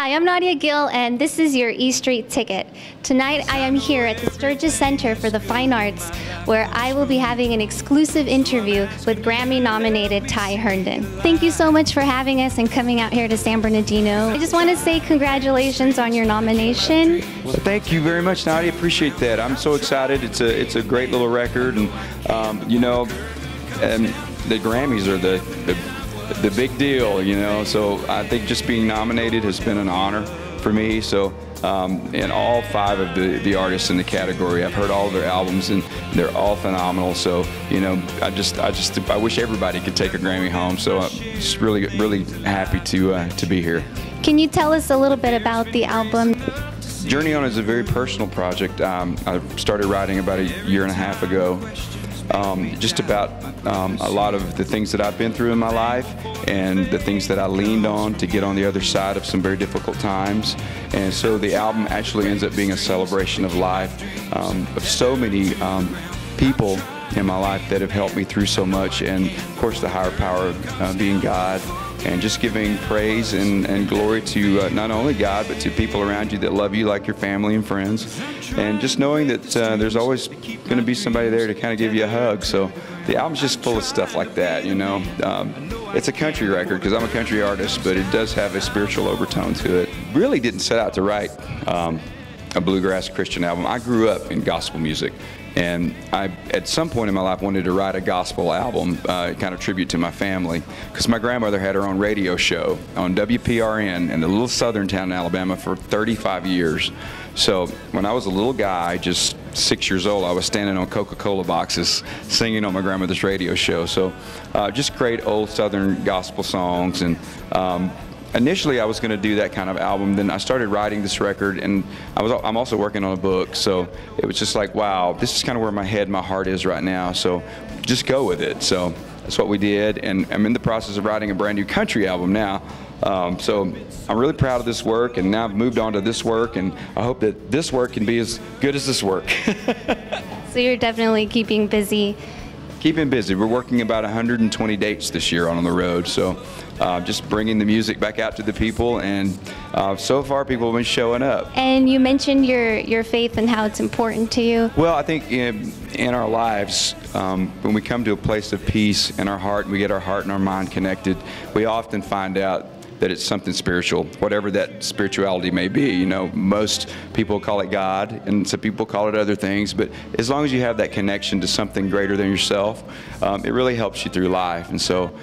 Hi, I'm Nadia Gill, and this is your E Street Ticket. Tonight I am here at the Sturgis Center for the Fine Arts, where I will be having an exclusive interview with Grammy-nominated Ty Herndon. Thank you so much for having us and coming out here to San Bernardino. I just want to say congratulations on your nomination. Well, thank you very much, Nadia. Appreciate that. I'm so excited. It's a great little record, and you know, the Grammys are the big deal, you know, so I think just being nominated has been an honor for me. So and all 5 of the artists in the category, I've heard all of their albums and they're all phenomenal. So, you know, I wish everybody could take a Grammy home. So I'm just really happy to be here. Can you tell us a little bit about the album? Journey On is a very personal project. I started writing about a year and a half ago. Just about a lot of the things that I've been through in my life and the things that I leaned on to get on the other side of some very difficult times. And so the album actually ends up being a celebration of life, of so many people in my life that have helped me through so much, and of course the higher power being God, and just giving praise and glory to not only God, but to people around you that love you like your family and friends, and just knowing that there's always going to be somebody there to kind of give you a hug. So the album's just full of stuff like that, you know. It's a country record because I'm a country artist, but it does have a spiritual overtone to it. Really didn't set out to write a bluegrass Christian album. I grew up in gospel music, and I, at some point in my life, wanted to write a gospel album, kind of tribute to my family, because my grandmother had her own radio show on WPRN in a little southern town in Alabama for 35 years. So when I was a little guy, just 6 years old, I was standing on Coca-Cola boxes singing on my grandmother's radio show. So just great old southern gospel songs. And initially I was going to do that kind of album. Then I started writing this record, and I'm also working on a book. So it was just like, wow, this is kind of where my head, my heart is right now. So just go with it. So that's what we did. And I'm in the process of writing a brand new country album now. So I'm really proud of this work, and now I've moved on to this work, and I hope that this work can be as good as this work. So you're definitely keeping busy. Keeping busy. We're working about 120 dates this year on the road, so just bringing the music back out to the people, and so far people have been showing up. And you mentioned your faith and how it's important to you. Well, I think in our lives, when we come to a place of peace in our heart and we get our heart and our mind connected, we often find out that it's something spiritual, whatever that spirituality may be. You know, most people call it God, and some people call it other things, but as long as you have that connection to something greater than yourself, it really helps you through life. And so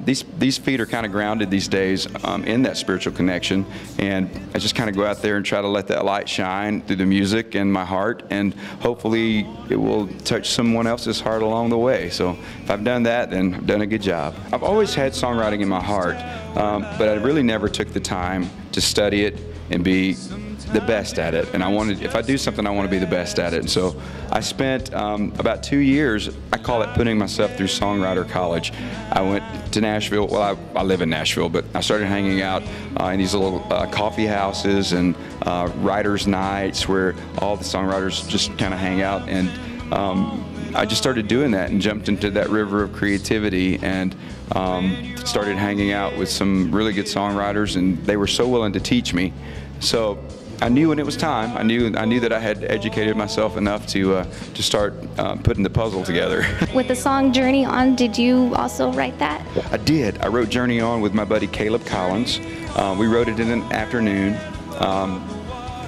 these feet are kind of grounded these days in that spiritual connection, and I just kind of go out there and try to let that light shine through the music and my heart, and hopefully it will touch someone else's heart along the way. So if I've done that, then I've done a good job. I've always had songwriting in my heart, but I really never took the time to study it and be the best at it. And I wanted, if I do something, I want to be the best at it. And so I spent about 2 years, I call it putting myself through songwriter college. I went to Nashville. Well, I live in Nashville, but I started hanging out in these little coffee houses and writers' nights where all the songwriters just kind of hang out. And I just started doing that and jumped into that river of creativity, and started hanging out with some really good songwriters, and they were so willing to teach me. So I knew when it was time. I knew that I had educated myself enough to start putting the puzzle together. With the song Journey On, did you also write that? I did. I wrote Journey On with my buddy Caleb Collins. We wrote it in an afternoon,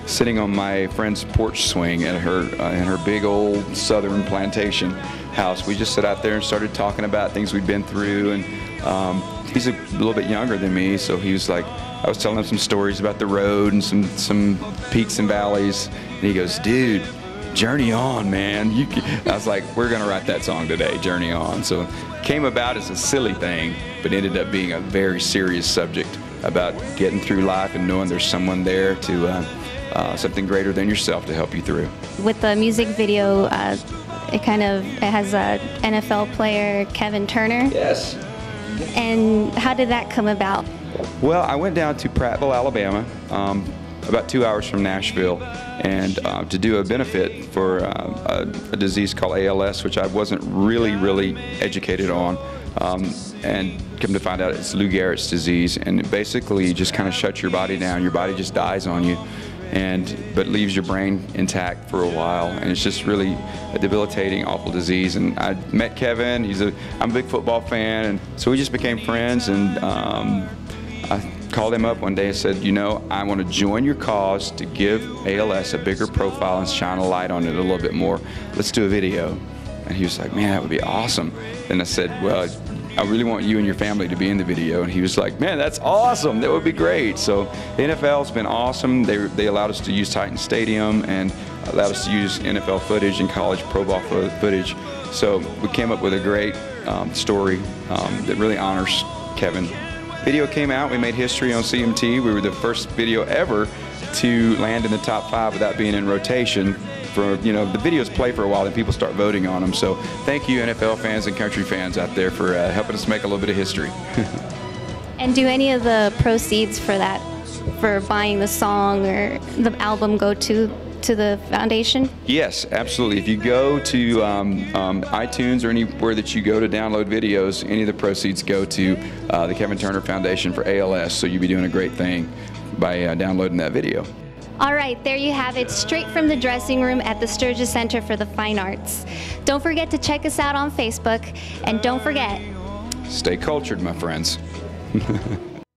sitting on my friend's porch swing at her big old southern plantation house. We just sat out there and started talking about things we'd been through, and he's a little bit younger than me, so he was like, I was telling him some stories about the road and some peaks and valleys, and he goes, dude, Journey On, man. I was like, we're gonna write that song today, Journey On. So it came about as a silly thing, but ended up being a very serious subject about getting through life and knowing there's someone there to something greater than yourself to help you through. With the music video, it has a NFL player, Kevin Turner. Yes. And how did that come about? Well, I went down to Prattville, Alabama, about 2 hours from Nashville, and to do a benefit for a disease called ALS, which I wasn't really educated on. and come to find out it's Lou Gehrig's disease, and it basically just kind of shuts your body down. Your body just dies on you, but leaves your brain intact for a while, and it's just really a debilitating, awful disease. And I met Kevin. I'm a big football fan, and so we just became friends. And I called him up one day and said, you know, I want to join your cause to give ALS a bigger profile and shine a light on it a little bit more. Let's do a video. And he was like, man, that would be awesome. And I said, well, I really want you and your family to be in the video. And he was like, man, that's awesome. That would be great. So the NFL's been awesome. They allowed us to use Titan Stadium and allowed us to use NFL footage and college pro ball footage. So we came up with a great story that really honors Kevin. Video came out. We made history on CMT. We were the first video ever to land in the top 5 without being in rotation. For, you know, the videos play for a while, then people start voting on them. So thank you, NFL fans and country fans out there, for helping us make a little bit of history. And do any of the proceeds for that, for buying the song or the album, go to the foundation? Yes, absolutely. If you go to iTunes or anywhere that you go to download videos, any of the proceeds go to the Kevin Turner Foundation for ALS. So you'll be doing a great thing by downloading that video. All right, there you have it, straight from the dressing room at the Sturgis Center for the Fine Arts. Don't forget to check us out on Facebook, and don't forget, stay cultured, my friends.